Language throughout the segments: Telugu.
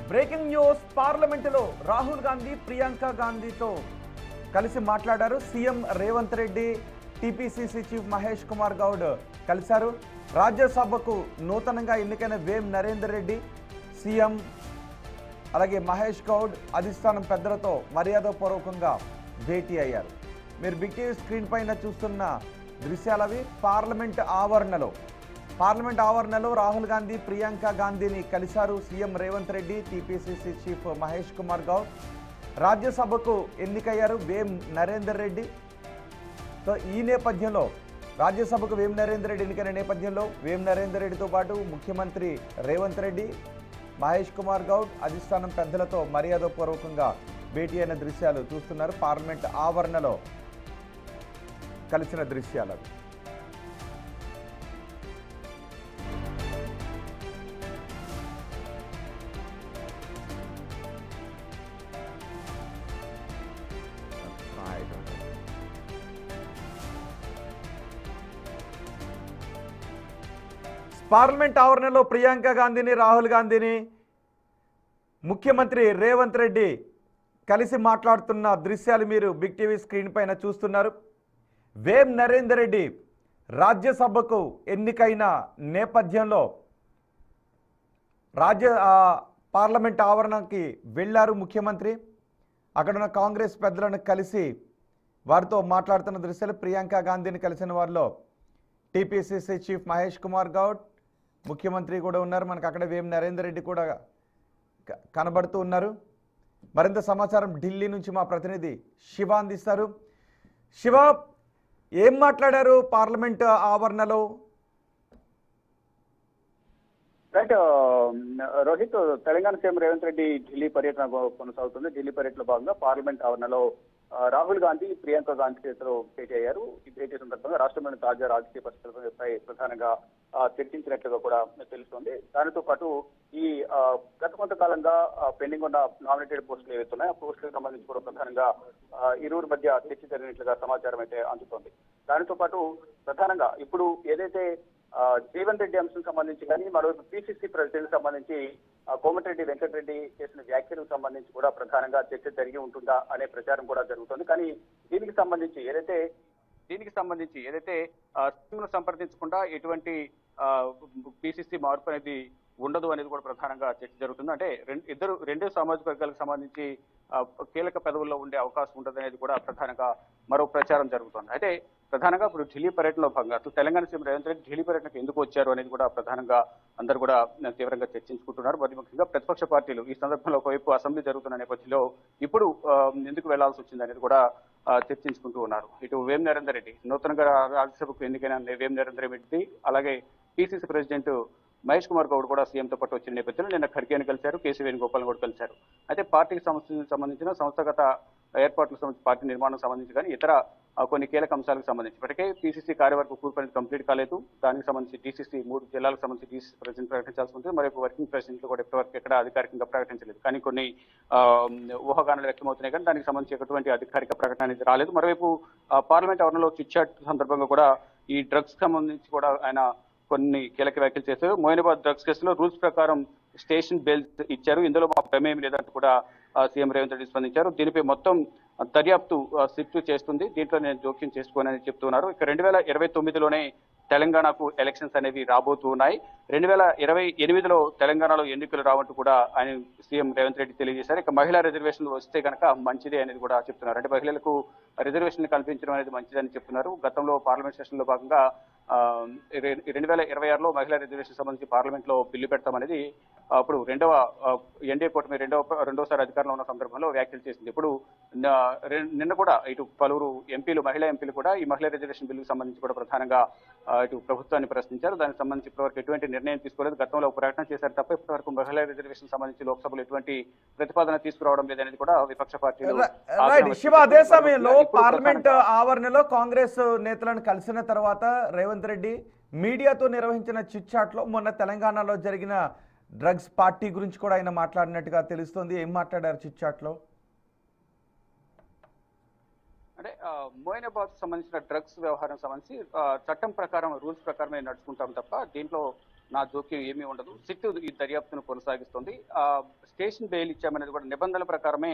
బ్రేకింగ్ న్యూస్ పార్లమెంటులో రాహుల్ గాంధీ ప్రియాంక గాంధీతో కలిసి మాట్లాడారు. CM Revanth Reddy, TPCC chief Mahesh Kumar Goud కలిశారు. రాజ్యసభకు నూతనంగా ఎన్నికైన వేం నరేందర్ రెడ్డి, సీఎం అలాగే మహేష్ గౌడ్ అధిష్టానం పెద్దలతో మర్యాదపూర్వకంగా భేటీ అయ్యారు. మీరు బిగ్ టీవీ స్క్రీన్ పైన చూస్తున్న దృశ్యాలవి పార్లమెంట్ ఆవరణలో రాహుల్ గాంధీ, ప్రియాంక గాంధీని కలిశారు CM Revanth Reddy, TPCC chief Mahesh Kumar Goud. రాజ్యసభకు ఎన్నికయ్యారు వేం నరేందర్ రెడ్డి. సో ఈ నేపథ్యంలో రాజ్యసభకు వేం నరేందర్ రెడ్డి ఎన్నికైన నేపథ్యంలో వేం నరేందర్ రెడ్డితో పాటు ముఖ్యమంత్రి రేవంత్ రెడ్డి, మహేష్ కుమార్ గౌడ్ అధిష్టానం పెద్దలతో మర్యాదపూర్వకంగా భేటీ అయిన దృశ్యాలు చూస్తున్నారు. పార్లమెంట్ ఆవరణలో కలిసిన దృశ్యాలు. పార్లమెంట్ ఆవరణలో ప్రియాంక గాంధీని, రాహుల్ గాంధీని ముఖ్యమంత్రి రేవంత్ రెడ్డి కలిసి మాట్లాడుతున్న దృశ్యాలు మీరు బిగ్ టీవీ స్క్రీన్ పైన చూస్తున్నారు. వేం నరేందర్ రెడ్డి రాజ్యసభకు ఎన్నికైన నేపథ్యంలో పార్లమెంట్ ఆవరణకి వెళ్ళారు ముఖ్యమంత్రి. అక్కడున్న కాంగ్రెస్ పెద్దలను కలిసి వారితో మాట్లాడుతున్న దృశ్యాలు. ప్రియాంక గాంధీని కలిసిన వారిలో టీపీసీసీ చీఫ్ మహేష్ కుమార్ గౌడ్, ముఖ్యమంత్రి కూడా ఉన్నారు. మనకు అక్కడ వేం నరేందర్ రెడ్డి కూడా కనబడుతూ ఉన్నారు. మరింత సమాచారం ఢిల్లీ నుంచి మా ప్రతినిధి శివ అందిస్తారు. శివ, ఏం మాట్లాడారు పార్లమెంట్ ఆవరణలో? రైట్ రోహిత్, తెలంగాణ సీఎం రేవంత్ రెడ్డి ఢిల్లీ పర్యటన కొనసాగుతుంది. ఢిల్లీ పర్యటనలో భాగంగా పార్లమెంట్ ఆవరణలో రాహుల్ గాంధీ, ప్రియాంక గాంధీతో భేటీ అయ్యారు. ఈ భేటీ సందర్భంగా రాష్ట్రంలోని తాజా రాజకీయ పరిస్థితులపై ప్రధానంగా చర్చించినట్లుగా కూడా తెలుస్తోంది. దానితో పాటు ఈ గత కొంతకాలంగా పెండింగ్ ఉన్న నామినేటెడ్ పోస్టులు ఏవైతే ఉన్నాయో ఆ పోస్టులకు సంబంధించి కూడా ప్రధానంగా ఇరువురి మధ్య చర్చ జరిగినట్లుగా సమాచారం అయితే అందుతోంది. దానితో పాటు ప్రధానంగా ఇప్పుడు ఏదైతే జీవన్ రెడ్డి అంశం సంబంధించి కానీ మరోవైపు పిసిసి ప్రెసిడెంట్ సంబంధించి కోమటిరెడ్డి వెంకటరెడ్డి చేసిన వ్యాఖ్యలకు సంబంధించి కూడా ప్రధానంగా చర్చ జరిగి ఉంటుందా అనే ప్రచారం కూడా జరుగుతుంది. కానీ దీనికి సంబంధించి ఏదైతే సంప్రదించకుండా ఎటువంటి పిసిసి మార్పు అనేది ఉండదు అనేది కూడా ప్రధానంగా చర్చ జరుగుతుంది. అంటే రెండు సామాజిక వర్గాలకు సంబంధించి కీలక పదవుల్లో ఉండే అవకాశం ఉండదు అనేది కూడా ప్రధానంగా మరో ప్రచారం జరుగుతుంది. అయితే ప్రధానంగా ఇప్పుడు ఢిల్లీ పర్యటనలో భాగంగా అసలు తెలంగాణ సీఎం రేవంత్ రెడ్డి ఢిల్లీ పర్యటనకు ఎందుకు వచ్చారు అనేది కూడా ప్రధానంగా అందరూ కూడా తీవ్రంగా చర్చించుకుంటున్నారు. మరి ముఖ్యంగా ప్రతిపక్ష పార్టీలు ఈ సందర్భంలో ఒకవైపు అసెంబ్లీ జరుగుతున్న నేపథ్యంలో ఇప్పుడు ఎందుకు వెళ్లాల్సి వచ్చింది అనేది కూడా చర్చించుకుంటూ ఉన్నారు. ఇటు వేం నరేందర్ రెడ్డి, నూతనంగా రాజ్యసభకు ఎన్నికైన వేం నరేందర్ రెడ్డి, అలాగే పిసిసి ప్రెసిడెంట్ మహేష్ కుమార్ గౌడ్ కూడా సీఎంతో పాటు వచ్చిన నేపథ్యంలో నిన్న ఖర్గేని కలిశారు, కేసీ వేణుగోపాల్ కూడా కలిశారు. అయితే పార్టీకి సంబంధించిన సంస్థాగత ఏర్పాట్లకు సంబంధించి, పార్టీ నిర్మాణం సంబంధించి కానీ ఇతర కొన్ని కీలక అంశాలకు సంబంధించి ఇప్పటికే పిసిసి కార్యవర్గ కూర్పు కంప్లీట్ కాలేదు. దానికి సంబంధించి డిసిసి 3 జిల్లాలకు సంబంధించి డిసిసి ప్రెసిడెంట్ ప్రకటించాల్సి ఉంటుంది. మరొక వర్కింగ్ ప్రెసిడెంట్ కూడా ఇప్పటివరకు ఎక్కడ అధికారికంగా ప్రకటించలేదు. కానీ కొన్ని ఊహాగానాలు వ్యక్తమవుతున్నాయి కానీ దానికి సంబంధించి ఎటువంటి అధికారిక ప్రకటన అనేది రాలేదు. మరోవైపు పార్లమెంట్ ఆవరణలో చిట్ చాట్ సందర్భంగా కూడా ఈ డ్రగ్స్ సంబంధించి కూడా ఆయన కొన్ని కీలక వ్యాఖ్యలు చేశారు. మోయినాబాద్ డ్రగ్స్ కేసులో రూల్స్ ప్రకారం స్టేషన్ బెల్స్ ఇచ్చారు, ఇందులో మా ప్రమేయం లేదంటూ కూడా సీఎం రేవంత్ రెడ్డి స్పందించారు. దీనిపై మొత్తం దర్యాప్తు సిట్ చేస్తుంది, దీంట్లో నేను జోక్యం చేసుకోనని చెప్తున్నారు. ఇక 2029లోనే తెలంగాణకు ఎలక్షన్స్ అనేవి రాబోతున్నాయి. 2028లో తెలంగాణలో ఎన్నికలు రావంటూ కూడా ఆయన సీఎం రేవంత్ రెడ్డి తెలియజేశారు. ఇక మహిళా రిజర్వేషన్లు వస్తే కనుక మంచిదే అనేది కూడా చెప్తున్నారు. అంటే మహిళలకు రిజర్వేషన్లు కల్పించడం అనేది మంచిదని చెప్తున్నారు. గతంలో పార్లమెంట్ సెషన్ లో భాగంగా 2026లో మహిళా రిజర్వేషన్ సంబంధించి పార్లమెంట్ లో బిల్లు పెడతామనేది అప్పుడు ఎన్డీఏ కూటమి రెండోసారి అధికారంలో ఉన్న సందర్భంలో వ్యాఖ్యలు చేసింది. ఇప్పుడు నిన్న కూడా ఇటు పలువురు మహిళా ఎంపీలు కూడా ఈ మహిళా రిజర్వేషన్ బిల్లుకు సంబంధించి కూడా ప్రధానంగా ఇటు ప్రభుత్వాన్ని ప్రశ్నించారు. దానికి సంబంధించి ఇప్పటివరకు ఎటువంటి నిర్ణయం తీసుకోలేదు. గతంలో ప్రకటన చేశారు తప్ప ఇప్పటివరకు మహిళా రిజర్వేషన్ సంబంధించి లోక్సభలో ఎటువంటి ప్రతిపాదన తీసుకురావడం లేదనేది కూడా విపక్ష పార్టీలు. అదే సమయంలో పార్లమెంట్ ఆవరణలో కాంగ్రెస్ నేతలను కలిసిన తర్వాత రేవంత్ రెడ్డి మీడియాతో నిర్వహించిన చిట్ చాట్ లో మొన్న తెలంగాణలో జరిగిన డ్రగ్స్ పార్టీ గురించి కూడా ఆయన మాట్లాడినట్టుగా తెలుస్తోంది. ఏం మాట్లాడారు చిట్ చాట్ లో? అంటే మోయినాబాద్ సంబంధించిన డ్రగ్స్ వ్యవహారం సంబంధించి చట్టం ప్రకారం రూల్స్ ప్రకారమే నడుచుకుంటాం తప్ప దీంట్లో నా జోక్యం ఏమీ ఉండదు. సిట్ ఈ దర్యాప్తును కొనసాగిస్తుంది. స్టేషన్ బెయిల్ ఇచ్చామనేది కూడా నిబంధనల ప్రకారమే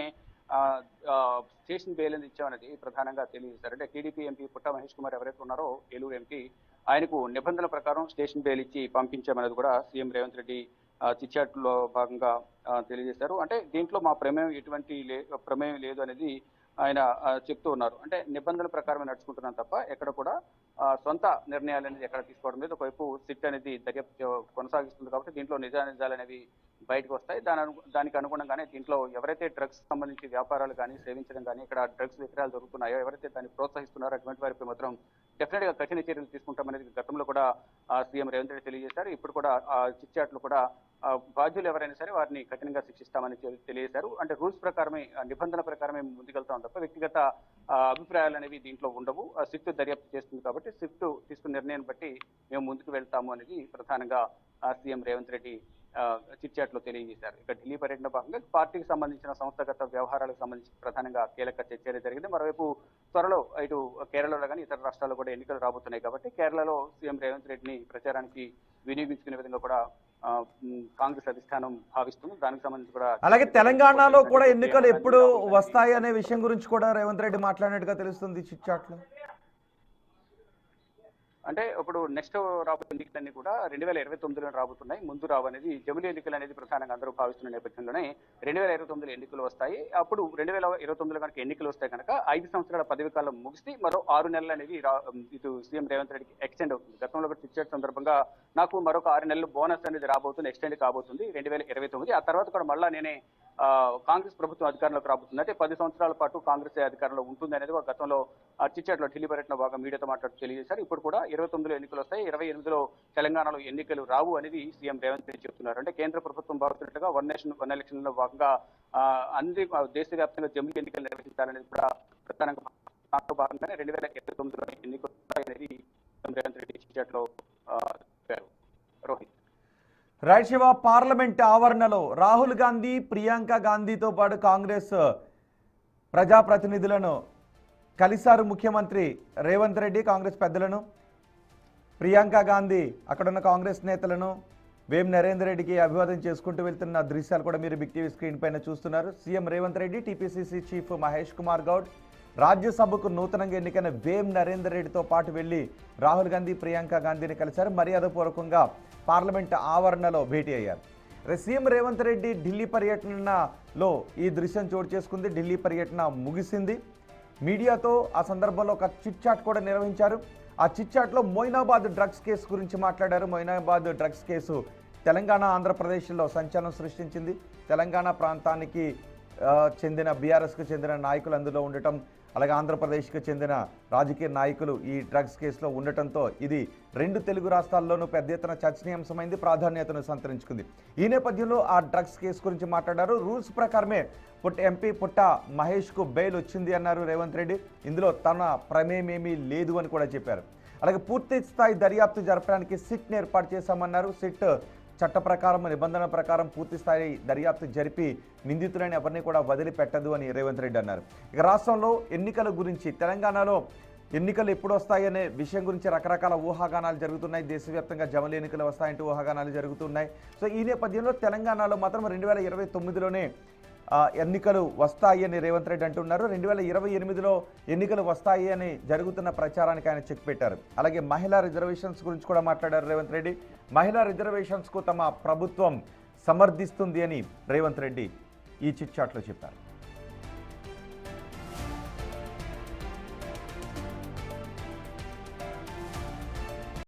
స్టేషన్ బెయిల్ అనేది ఇచ్చామనేది ప్రధానంగా తెలియజేశారు. అంటే టీడీపీ ఎంపీ పుట్ట మహేష్ కుమార్ ఎవరైతే ఉన్నారో ఏలూరు ఎంపీ, ఆయనకు నిబంధనల ప్రకారం స్టేషన్ బెయిల్ ఇచ్చి పంపించామనేది కూడా సీఎం రేవంత్ రెడ్డి చిట్చాట్ లో భాగంగా తెలియజేశారు. అంటే దీంట్లో మా ప్రమేయం లేదు అనేది ఆయన చెప్తూ ఉన్నారు. అంటే నిబంధనల ప్రకారమే నడుచుకుంటున్నాం తప్ప ఎక్కడ కూడా సొంత నిర్ణయాలు అనేది ఎక్కడ తీసుకోవడం లేదు. ఒకవైపు సిట్ అనేది దర్యాప్తు కొనసాగిస్తుంది కాబట్టి దీంట్లో నిజాలు అనేవి బయటకు వస్తాయి. దానికి అనుగుణంగానే దీంట్లో ఎవరైతే డ్రగ్స్ సంబంధించి వ్యాపారాలు కానీ సేవించడం కానీ ఇక్కడ డ్రగ్స్ విక్రయాలు జరుగుతున్నాయో, ఎవరైతే దాన్ని ప్రోత్సహిస్తున్నారో అటువంటి వారిపై మాత్రం డెఫినెట్ గా కఠిన చర్యలు తీసుకుంటామనేది గతంలో కూడా సీఎం రేవంత్ రెడ్డి తెలియజేశారు. ఇప్పుడు కూడా చిట్చాట్లు కూడా బాధ్యులు ఎవరైనా సరే వారిని కఠినంగా శిక్షిస్తామని తెలియజేశారు. అంటే రూల్స్ ప్రకారమే, నిబంధన ప్రకారమే ముందుకెళ్తాం తప్ప వ్యక్తిగత అభిప్రాయాలు అనేవి దీంట్లో ఉండవు. సిట్ దర్యాప్తు చేస్తుంది కాబట్టి సిట్ తీసుకున్న నిర్ణయాన్ని బట్టి మేము ముందుకు వెళ్తాము అనేది ప్రధానంగా సీఎం రేవంత్ రెడ్డి చిట్చాట్లో తెలియజేశారు. ఇక ఢిల్లీ పర్యటన భాగంగా పార్టీకి సంబంధించిన సంస్థాగత వ్యవహారాలకు సంబంధించి ప్రధానంగా కీలక చర్చ జరిగింది. మరోవైపు త్వరలో ఇటు కేరళలో కానీ ఇతర రాష్ట్రాల్లో కూడా ఎన్నికలు రాబోతున్నాయి కాబట్టి కేరళలో సీఎం రేవంత్ రెడ్డిని ప్రచారానికి వినియోగించుకునే విధంగా కూడా కాంగ్రెస్ అధిష్టానం భావిస్తుంది. దానికి సంబంధించి కూడా అలాగే తెలంగాణలో కూడా ఎన్నికలు ఎప్పుడు వస్తాయి అనే విషయం గురించి కూడా రేవంత్ రెడ్డి మాట్లాడినట్టుగా తెలుస్తుంది చిట్చాట్లో. అంటే ఇప్పుడు నెక్స్ట్ రాబోయే ఎన్నికలన్నీ కూడా 2029లో రాబోతున్నాయి. ముందు రావనేది జమిలీ ఎన్నికలు అనేది ప్రధానంగా అందరూ భావిస్తున్న నేపథ్యంలోనే 2029లో ఎన్నికలు వస్తాయి. అప్పుడు 2029లో కనుక ఎన్నికలు వస్తాయి కనుక 5 సంవత్సరాల పదవి కాలం ముగిసి మరో 6 నెలలు అనేది ఇటు సీఎం రేవంత్ రెడ్డికి ఎక్స్టెండ్ అవుతుంది. గతంలో కూడా చిట్చాట్ సందర్భంగా నాకు మరొక 6 నెలలు బోనస్ అనేది రాబోతుంది, ఎక్స్టెండ్ కాబోతుంది 2029. ఆ తర్వాత కూడా మళ్ళా నేనే కాంగ్రెస్ ప్రభుత్వం అధికారంలోకి రాబోతుంది. అంటే 10 సంవత్సరాల పాటు కాంగ్రెస్ అధికారంలో ఉంటుంది అనేది గతంలో చిట్చాట్లో ఢిల్లీ పర్యటన భాగం మీడియాతో మాట్లాడుతూ తెలియజేశారు. ఇప్పుడు కూడా 29లో ఎన్నికలు వస్తాయి, 28లో తెలంగాణలో ఎన్నికలు రావు అనేది సీఎం రేవంత్ రెడ్డి చెప్తున్నారు. అంటే కేంద్ర ప్రభుత్వం భావిస్తున్నట్టుగా వన్ నేషన్ వన్ ఎలక్షన్ లో భాగంగా అన్ని దేశవ్యాప్తంగా జమిలీ ఎన్నికలు నిర్వహించాలనేది కూడా ప్రధానంగా భాగంగానే 2029లో ఎన్నికలు అనేది సీఎం రేవంత్ రెడ్డి చిట్చాట్లో చెప్పారు. రోహిత్. రైట్ శివ, పార్లమెంట్ ఆవరణలో రాహుల్ గాంధీ, ప్రియాంక గాంధీతో పాటు కాంగ్రెస్ ప్రజాప్రతినిధులను కలిశారు ముఖ్యమంత్రి రేవంత్ రెడ్డి. కాంగ్రెస్ పెద్దలను, ప్రియాంక గాంధీ అక్కడున్న కాంగ్రెస్ నేతలను, వేం నరేందర్ రెడ్డికి అభివాదం చేసుకుంటూ వెళ్తున్న దృశ్యాలు కూడా మీరు బిగ్ టీవీ స్క్రీన్ పైన చూస్తున్నారు. CM Revanth Reddy, TPCC chief Mahesh Kumar Goud, రాజ్యసభకు నూతనంగా ఎన్నికైన వేం నరేందర్ రెడ్డితో పాటు వెళ్లి రాహుల్ గాంధీ, ప్రియాంక గాంధీని కలిశారు. మర్యాదపూర్వకంగా పార్లమెంట్ ఆవరణలో భేటీ అయ్యారు. సీఎం రేవంత్ రెడ్డి ఢిల్లీ పర్యటనలో ఈ దృశ్యం చోటు చేసుకుంది. ఢిల్లీ పర్యటన ముగిసింది. మీడియాతో ఆ సందర్భంలో ఒక చిట్చాట్ కూడా నిర్వహించారు. ఆ చిట్చాట్లో మొయినాబాద్ డ్రగ్స్ కేసు గురించి మాట్లాడారు. మొయినాబాద్ డ్రగ్స్ కేసు తెలంగాణ, ఆంధ్రప్రదేశ్లో సంచలనం సృష్టించింది. తెలంగాణ ప్రాంతానికి చెందిన బీఆర్ఎస్కు చెందిన నాయకులు అందులో ఉండటం, అలాగే ఆంధ్రప్రదేశ్కు చెందిన రాజకీయ నాయకులు ఈ డ్రగ్స్ కేసులో ఉండటంతో ఇది 2 తెలుగు రాష్ట్రాల్లోనూ పెద్ద ఎత్తున చర్చనీయాంశమైంది, ప్రాధాన్యతను సంతరించుకుంది. ఈ నేపథ్యంలో ఆ డ్రగ్స్ కేసు గురించి మాట్లాడారు. రూల్స్ ప్రకారమే ఎంపీ పుట్ట మహేష్కు బెయిల్ వచ్చింది అన్నారు రేవంత్ రెడ్డి. ఇందులో తన ప్రమేయం ఏమీ లేదు అని కూడా చెప్పారు. అలాగే పూర్తి స్థాయి దర్యాప్తు జరపడానికి సిట్ని ఏర్పాటు చేశామన్నారు. సిట్ చట్ట ప్రకారం, నిబంధనల ప్రకారం పూర్తి స్థాయి దర్యాప్తు జరిపి నిందితులని ఎవరిని కూడా వదిలిపెట్టదు అని రేవంత్ రెడ్డి అన్నారు. ఇక రాష్ట్రంలో ఎన్నికల గురించి, తెలంగాణలో ఎన్నికలు ఎప్పుడు వస్తాయనే విషయం గురించి రకరకాల ఊహాగానాలు జరుగుతున్నాయి. దేశవ్యాప్తంగా జమిలీ ఎన్నికలు వస్తాయంటూ ఊహాగానాలు జరుగుతున్నాయి. సో ఈ నేపథ్యంలో తెలంగాణలో మాత్రం 2029లోనే ఎన్నికలు వస్తాయి అని రేవంత్ రెడ్డి అంటున్నారు. 2028లో ఎన్నికలు వస్తాయి అని జరుగుతున్న ప్రచారానికి ఆయన చెక్ పెట్టారు. అలాగే మహిళా రిజర్వేషన్స్ గురించి కూడా మాట్లాడారు రేవంత్ రెడ్డి. మహిళా రిజర్వేషన్స్కు తమ ప్రభుత్వం సమర్థిస్తుంది అని రేవంత్ రెడ్డి ఈ చిట్ చాట్లో చెప్పారు.